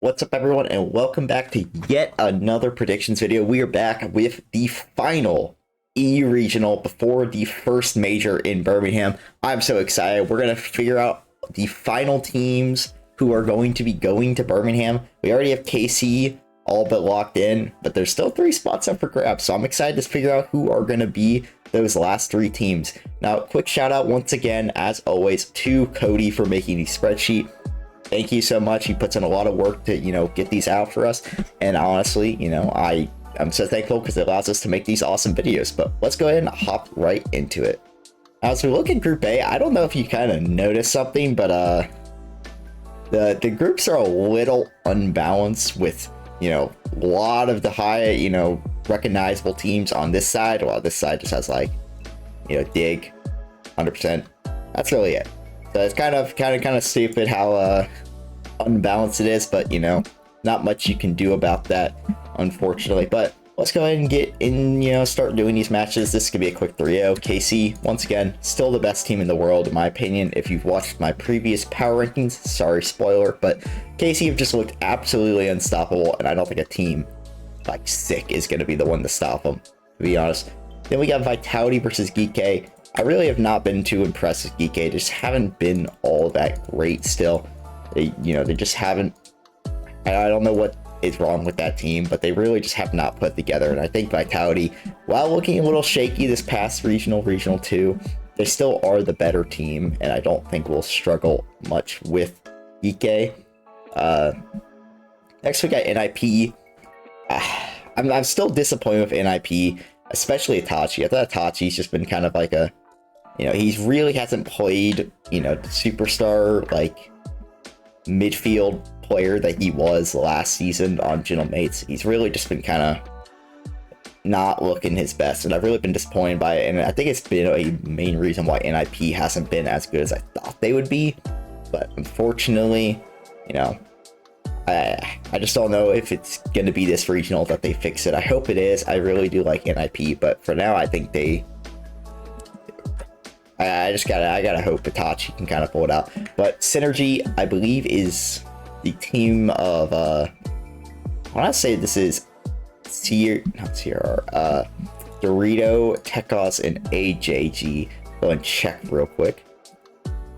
What's up, everyone, and welcome back to yet another predictions video. We are back with the final EU regional before the first major in Birmingham. I'm so excited. We're going to figure out the final teams who are going to be going to Birmingham. We already have KC all but locked in, but there's still 3 spots up for grabs. So I'm excited to figure out who are going to be those last 3 teams. Now, quick shout out once again, as always, to Cody for making the spreadsheet. Thank you so much. He puts in a lot of work to, get these out for us. And honestly, I'm so thankful because it allows us to make these awesome videos. But let's go ahead and hop right into it. As we look at Group A, I don't know if you kind of noticed something, but the groups are a little unbalanced with, a lot of the high, recognizable teams on this side, while this side just has like, Dig, 100%. That's really it. So it's kind of stupid how unbalanced it is, but not much you can do about that, unfortunately. But let's go ahead and get in, start doing these matches. This could be a quick 3-0. KC, once again, still the best team in the world, in my opinion. If you've watched my previous power rankings, sorry, spoiler, but KC have just looked absolutely unstoppable, and I don't think a team like Sick is going to be the one to stop them, to be honest. Then we got Vitality versus Geek. I really have not been too impressed with Geek. They just haven't been all that great still. They just haven't. I don't know what is wrong with that team, but they really just have not put together. And I think Vitality, while looking a little shaky this past regional 2, they still are the better team, and I don't think we'll struggle much with Geek. Next we got NIP. I'm still disappointed with NIP, especially Itachi. I thought Itachi's just been kind of like a, he's really hasn't played, the superstar, like, midfield player that he was last season on Mates. He's really just been kind of not looking his best, and I've really been disappointed by it, and I think it's been a main reason why NIP hasn't been as good as I thought they would be. But unfortunately, I just don't know if it's going to be this regional that they fix it. I hope it is. I really do like NIP, but for now, I think I gotta hope Itachi can kind of pull it out. But Synergy, I believe, is the team of I want to say this is Dorito, Tekos, and AJG. Go and check real quick.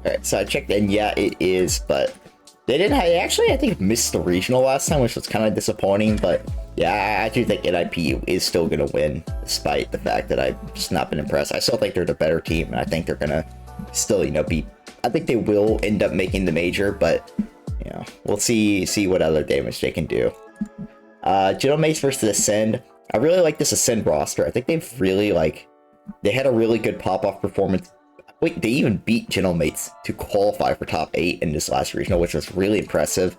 Alright, so I checked, and yeah, it is, but they actually, I think, missed the regional last time, which was kind of disappointing. But yeah, I do think NIP is still going to win, despite the fact that I've just not been impressed. I still think they're the better team, and I think they're going to still, be. I think they will end up making the major, but, we'll see what other damage they can do. Mates versus Ascend. I really like this Ascend roster. I think they've really, they had a really good pop-off performance. Wait, they even beat Mates to qualify for top 8 in this last regional, which was really impressive.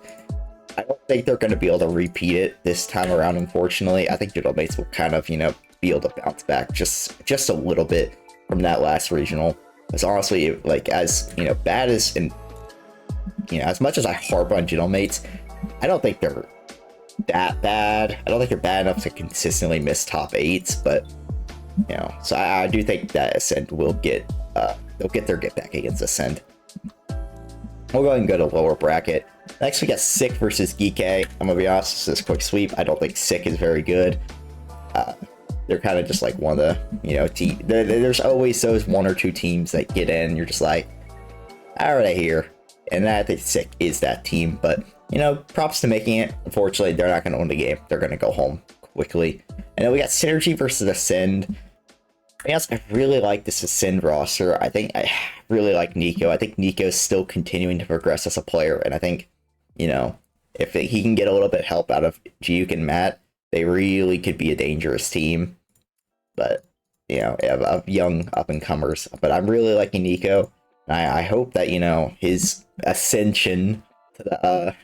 I don't think they're going to be able to repeat it this time around, unfortunately. I think Mates will kind of, be able to bounce back just a little bit from that last regional. Because honestly, as, bad as, and, as much as I harp on Mates, I don't think they're that bad. I don't think they're bad enough to consistently miss top 8s, but, so I do think that Ascend will get, they'll get their get back against Ascend. We'll go ahead and go to lower bracket. Next, we got Sick versus Geek. I'm gonna be honest, this is a quick sweep. I don't think Sick is very good. They're kind of just like one of the, there's always those 1 or 2 teams that get in. You're just like, how are they here? And I think Sick is that team. But, props to making it. Unfortunately, they're not going to win the game. They're going to go home quickly. And then we got Synergy versus Ascend. Yes, I really like this Ascend roster. I think I really like Nico. I think Nico's still continuing to progress as a player, and I think, if he can get a little bit of help out of Juke and Matt, they really could be a dangerous team. But, of young up-and-comers. But I'm really liking Nico, and I hope that, his ascension to the,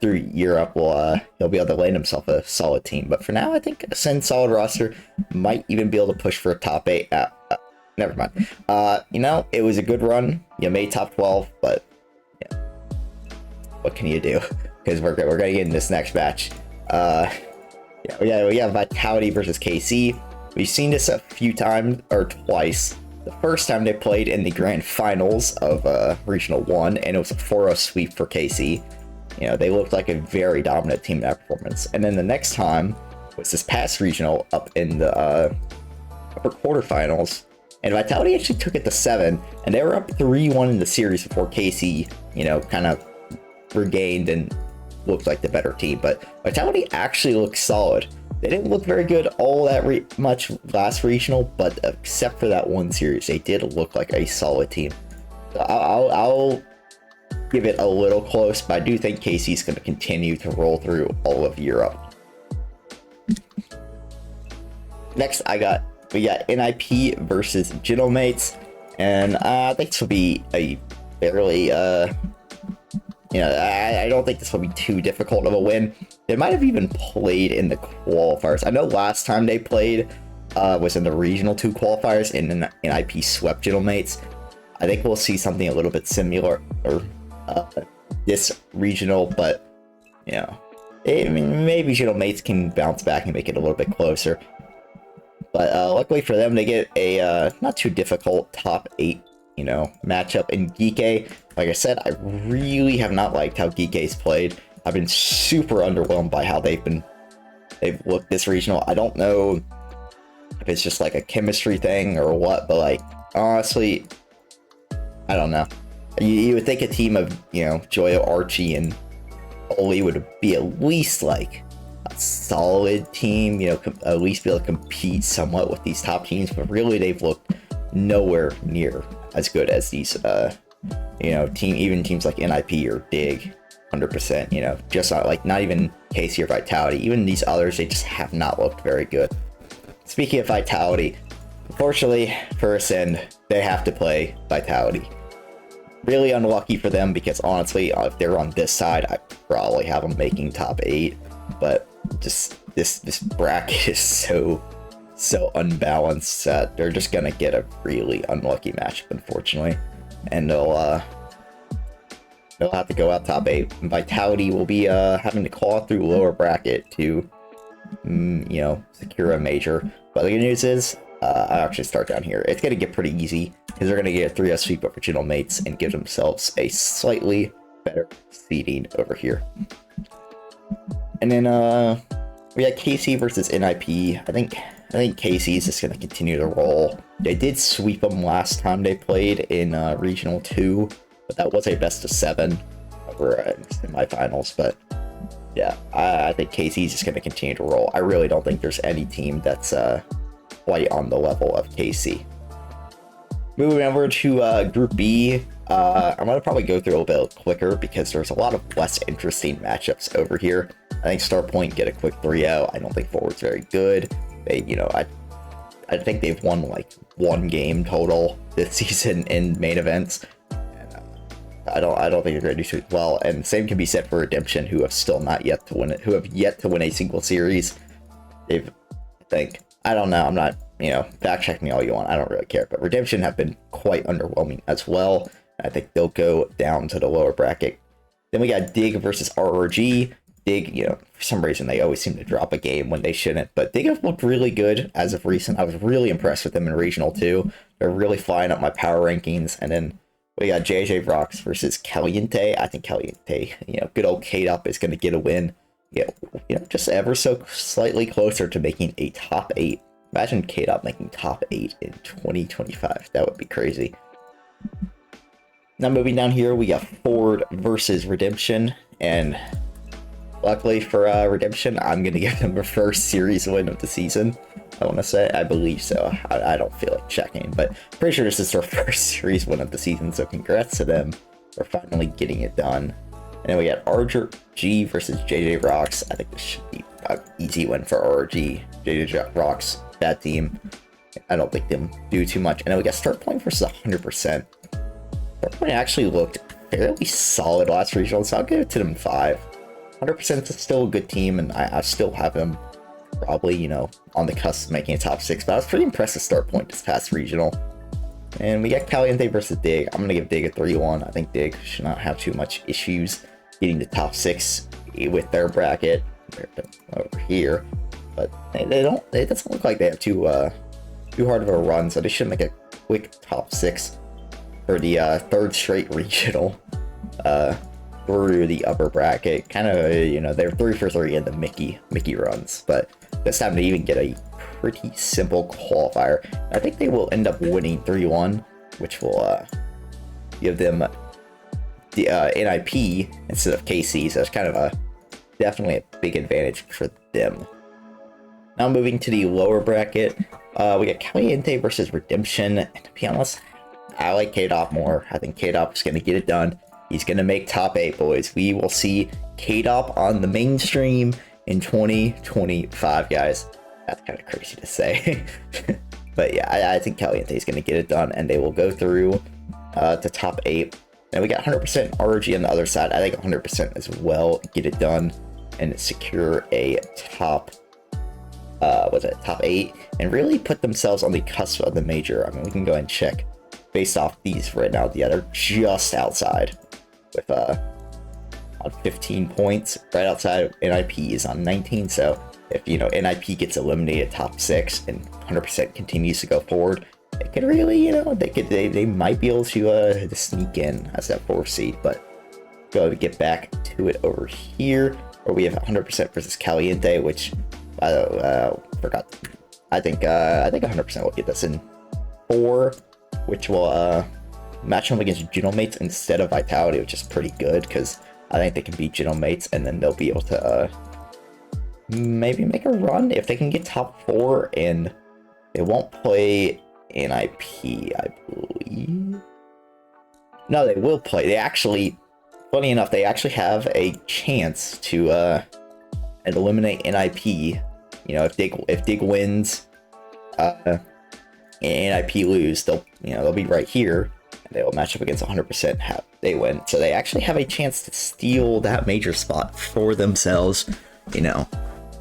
through Europe will, he'll be able to land himself a solid team. But for now, I think Ascend solid roster, might even be able to push for a top 8. Never mind. It was a good run. You made top 12, but what can you do? Because we're gonna get in this next match. We got Vitality versus KC. We've seen this a few times, or twice. The first time they played in the grand finals of Regional 1, and it was a 4-0 sweep for KC. You know, they looked like a very dominant team in that performance. And then the next time was this past regional up in the upper quarterfinals, and Vitality actually took it to 7, and they were up 3-1 in the series before KC, you know, kind of regained and looked like the better team. But Vitality actually looked solid. They didn't look very good all that much last regional, but except for that one series, they did look like a solid team. So I'll give it a little close, but I do think KC is going to continue to roll through all of Europe. Next, we got NIP versus Gentlemates, and I think this will be a fairly, you know, I don't think this will be too difficult of a win. They might have even played in the qualifiers. I know last time they played was in the Regional 2 qualifiers, and NIP swept Gentlemates. I think we'll see something a little bit similar or this regional, but you know, maybe Gentlemates can bounce back and make it a little bit closer. But luckily for them, they get a not too difficult top 8, you know, matchup in Geeke. Like I said, I really have not liked how Geeke's played. I've been super underwhelmed by how they've looked this regional. I don't know if it's just like a chemistry thing or what, but like honestly, I don't know. You would think a team of, you know, Joyo, Archie, and Oli would be at least like a solid team, you know, at least be able to compete somewhat with these top teams, but really they've looked nowhere near as good as these, you know, even teams like NIP or Dig, 100%, you know, just not even KC or Vitality. Even these others, they just have not looked very good. Speaking of Vitality, unfortunately for Ascend, they have to play Vitality. Really unlucky for them, because honestly, if they're on this side, I probably have them making top 8. But just this bracket is so unbalanced that they're just gonna get a really unlucky matchup, unfortunately, and they'll have to go out top 8. And Vitality will be having to claw through lower bracket to you know, secure a major. But the good news is, I actually start down here. It's gonna get pretty easy, because they're gonna get a 3S sweep over Gentlemates and give themselves a slightly better seeding over here. And then we got KC versus NIP. I think KC is just gonna continue to roll. They did sweep them last time they played in Regional 2, but that was a best of 7 over in semifinals. But yeah, I think KC is just gonna continue to roll. I really don't think there's any team that's quite on the level of KC. Moving over to Group B, I'm going to probably go through a little bit quicker because there's a lot of less interesting matchups over here. I think Starpoint get a quick 3-0. I don't think Forward's very good. They, you know, I think they've won like 1 game total this season in main events. And, I don't think they're going to do too well. And same can be said for Redemption, who have still not yet to win it, who have yet to win a single series. They've, I think, I don't know. I'm not, you know, fact check me all you want. I don't really care. But Redemption have been quite underwhelming as well. I think they'll go down to the lower bracket. Then we got Dig versus RRG. Dig, you know, for some reason they always seem to drop a game when they shouldn't. But Dig have looked really good as of recent. I was really impressed with them in Regional 2. They're really flying up my power rankings. And then we got JJ Rocks versus Caliente. I think Caliente, you know, good old K-Up is going to get a win. Yeah, you know, just ever so slightly closer to making a top 8. Imagine K-Dot making top 8 in 2025. That would be crazy. Now moving down here, we got Ford versus Redemption. And luckily for Redemption, I'm going to give them a first series win of the season. I want to say, I believe so. I don't feel like checking, but pretty sure this is their first series win of the season. So congrats to them for finally getting it done. And then we got RRG versus JJ Rocks. I think this should be an easy win for RRG. JJ Rocks, bad team. I don't think them do too much. And then we got Starpoint versus 100%. Starpoint actually looked fairly solid last regional, so I'll give it to them 5. 100% is still a good team, and I still have them probably, you know, on the cusp of making a top 6. But I was pretty impressed with Starpoint this past regional. And we got Caliente versus Dig. I'm going to give Dig a 3-1. I think Dig should not have too much issues getting the top 6 with their bracket compared to over here. But they don't. It doesn't look like they have too hard of a run, so they should make a quick top 6 for the 3rd straight regional. through the upper bracket. Kind of, you know, they're 3 for 3 in the Mickey runs, but this time they even get a pretty simple qualifier. I think they will end up winning 3-1, which will give them the NIP instead of KC, so it's kind of definitely a big advantage for them. Now moving to the lower bracket, we got Caliente versus Redemption, and to be honest, I like K-Dop more. I think K-Dop is going to get it done. He's going to make top 8, boys. We will see K-Dop on the mainstream in 2025, guys. That's kind of crazy to say. But yeah, I think Caliente is going to get it done, and they will go through to top 8. And we got 100% ROG on the other side. I think 100% as well get it done and secure a top top 8, and really put themselves on the cusp of the major. I mean, we can go ahead and check based off these right now. Yeah, they're just outside with on 15 points. Right outside, NIP is on 19. So if, you know, NIP gets eliminated top 6 and 100% continues to go forward, they could really, you know, they might be able to sneak in as that 4th seed. But go to get back to it over here, where we have 100% versus Caliente, which I forgot. I think 100% will get this in 4, which will match them against Genomates instead of Vitality, which is pretty good because I think they can beat Genomates, and then they'll be able to maybe make a run if they can get top 4, and they won't play NIP, I believe. No, they will play. They actually, funny enough, they actually have a chance to eliminate NIP. You know, if Dig wins, and NIP lose, they'll be right here, and they will match up against 100%. Have they win, so they actually have a chance to steal that major spot for themselves. You know,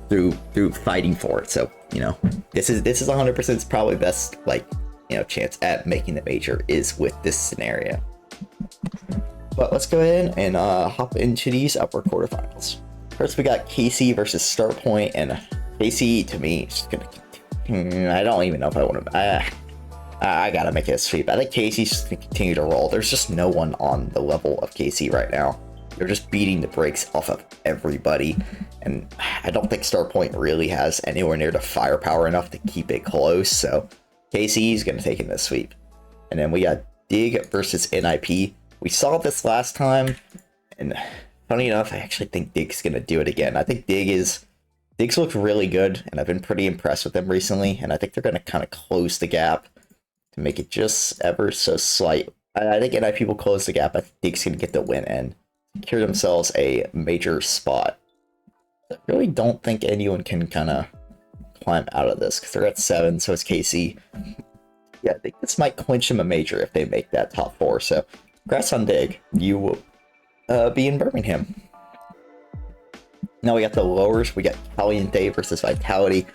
through fighting for it. So, you know, this is 100%'s probably best, like, you know, chance at making the major is with this scenario. But let's go ahead and hop into these upper quarterfinals. First, we got KC versus Starpoint, and KC to me is just gonna. I don't even know if I want to. I gotta make it a sweep. I think KC's just gonna continue to roll. There's just no one on the level of KC right now. They're just beating the brakes off of everybody, and I don't think Starpoint really has anywhere near the firepower enough to keep it close. So KC is gonna take in this sweep, and then we got Dig versus NIP. We saw this last time, and funny enough, I actually think Dig's gonna do it again. I think Dig's looked really good, and I've been pretty impressed with them recently, and I think they're gonna kind of close the gap to make it just ever so slight. I think NIP will close the gap. I think Dig's gonna get the win and secure themselves a major spot. I really don't think anyone can kind of climb out of this because they're at 7, so it's KC. Yeah, I think this might clinch them a major if they make that top 4. So congrats on Dig. You will be in Birmingham. Now we got the lowers. We got Caliente versus Vitality.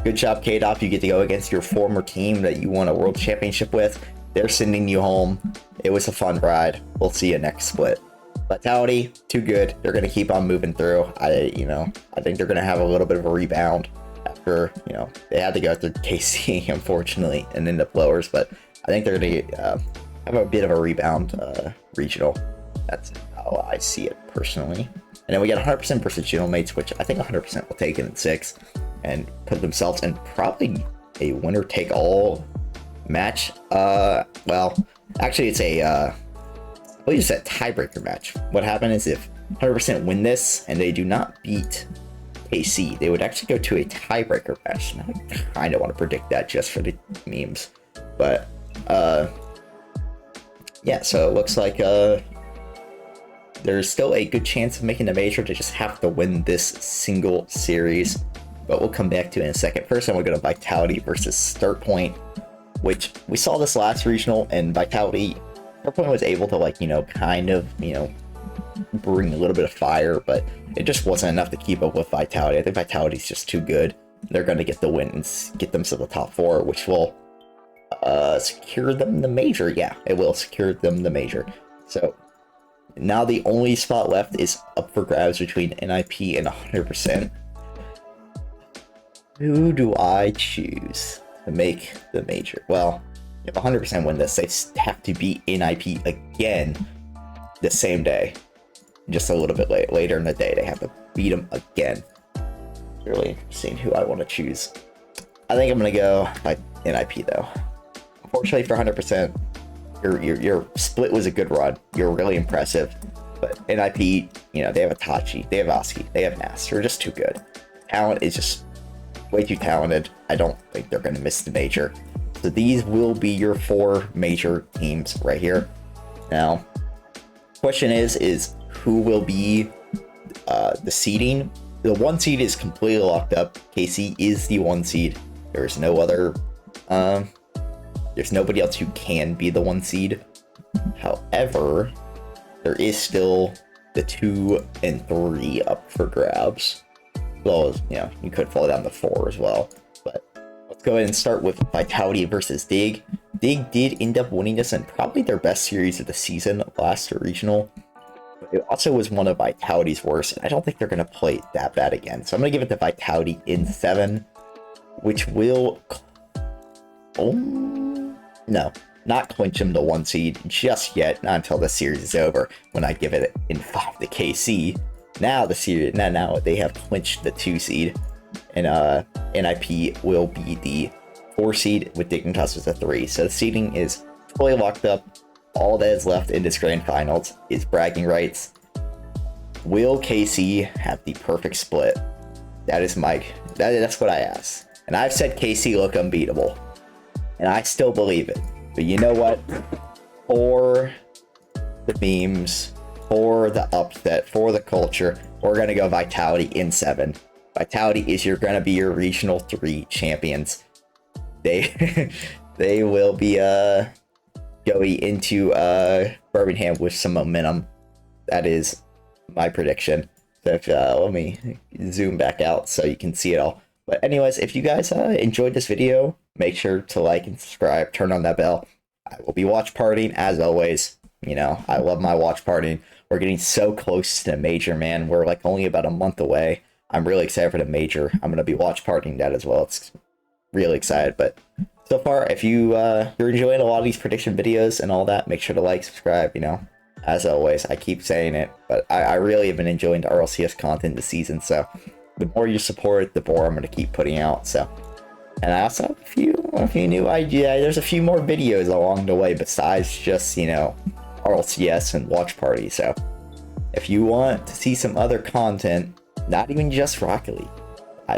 Good job, K-Dop. You get to go against your former team that you won a world championship with. They're sending you home. It was a fun ride. We'll see you next split. Vitality, too good. They're going to keep on moving through. I think they're going to have a little bit of a rebound after, you know, they had to go through KC, unfortunately, and end up lowers. But I think they're going to have a bit of a rebound regional. That's how I see it personally. And then we got 100% versus Genomates, which I think 100% will take it in 6 and put themselves in probably a winner-take-all match. Well, actually, it's I believe it's a tiebreaker match. What happened is if 100% win this and they do not beat KC, they would actually go to a tiebreaker match. And I kind of want to predict that just for the memes. But, yeah, so it looks like there's still a good chance of making the major. To just have to win this single series. But we'll come back to it in a second. First, I'm going to go to Vitality versus Starpoint, which we saw this last regional, and Vitality, Starpoint was able to, like, you know, kind of, you know, bring a little bit of fire, but it just wasn't enough to keep up with Vitality. I think Vitality's just too good. They're going to get the win and get them to the top 4, which will secure them the major. Yeah, it will secure them the major. So now the only spot left is up for grabs between NIP and 100%. Who do I choose to make the major? Well, if 100% win this, they have to beat NIP again the same day. just a little bit later in the day, they have to beat them again. It's really interesting who I want to choose. I think I'm going to go by NIP, though. Unfortunately, for 100%, your split was a good run. You're really impressive. But NIP, you know, they have Itachi, they have Oski, they have Nas. They're just too good. Talent is just way too talented. I don't think they're going to miss the major. So these will be your 4 major teams right here. Now, question is who will be the seeding? The 1 seed is completely locked up. KC is the 1 seed. There's no other, there's nobody else who can be the 1 seed. However, there is still the 2 and 3 up for grabs. As well as, you know, you could fall down to 4 as well. But let's go ahead and start with Vitality versus Dig. Dig did end up winning this in probably their best series of the season last regional. But it also was one of Vitality's worst, and I don't think they're going to play it that bad again. So I'm going to give it to Vitality in 7, which will... Oh, no, not clinch them to 1 seed just yet, not until the series is over, when I give it in 5 to KC. Now the series, now they have clinched the 2 seed, and NIP will be the 4 seed with Dignitas as a 3. So the seeding is fully locked up. All that is left in this grand finals is bragging rights. Will KC have the perfect split? That is that's what I asked. And I've said KC look unbeatable. And I still believe it. But you know what? For the memes, for the upset, for the culture, we're going to go Vitality in 7. Vitality is going to be your Regional 3 champions. They will be going into Birmingham with some momentum. That is my prediction. So if, let me zoom back out so you can see it all. But anyways, if you guys enjoyed this video, make sure to like and subscribe, turn on that bell. I will be watch partying as always. You know, I love my watch partying. We're getting so close to the major, man. We're like only about a month away. I'm really excited for the major. I'm going to be watch partying that as well. It's really excited. But so far, if you're enjoying a lot of these prediction videos and all that, make sure to like, subscribe, you know. As always, I keep saying it, but I really have been enjoying the RLCS content this season, so the more you support it, the more I'm going to keep putting out, so. And I also have a few new ideas. There's a few more videos along the way besides just, you know, RLCS and watch party, so. If you want to see some other content, not even just Rocket League, I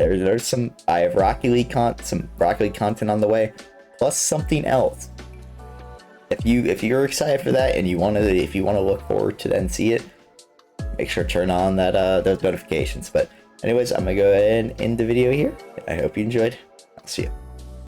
have Rocket League some Rocket League content on the way, plus something else. If you're excited for that and if you want to look forward to that and see it, make sure to turn on that those notifications. But anyways, I'm gonna go ahead and end the video here. I hope you enjoyed. I'll see you.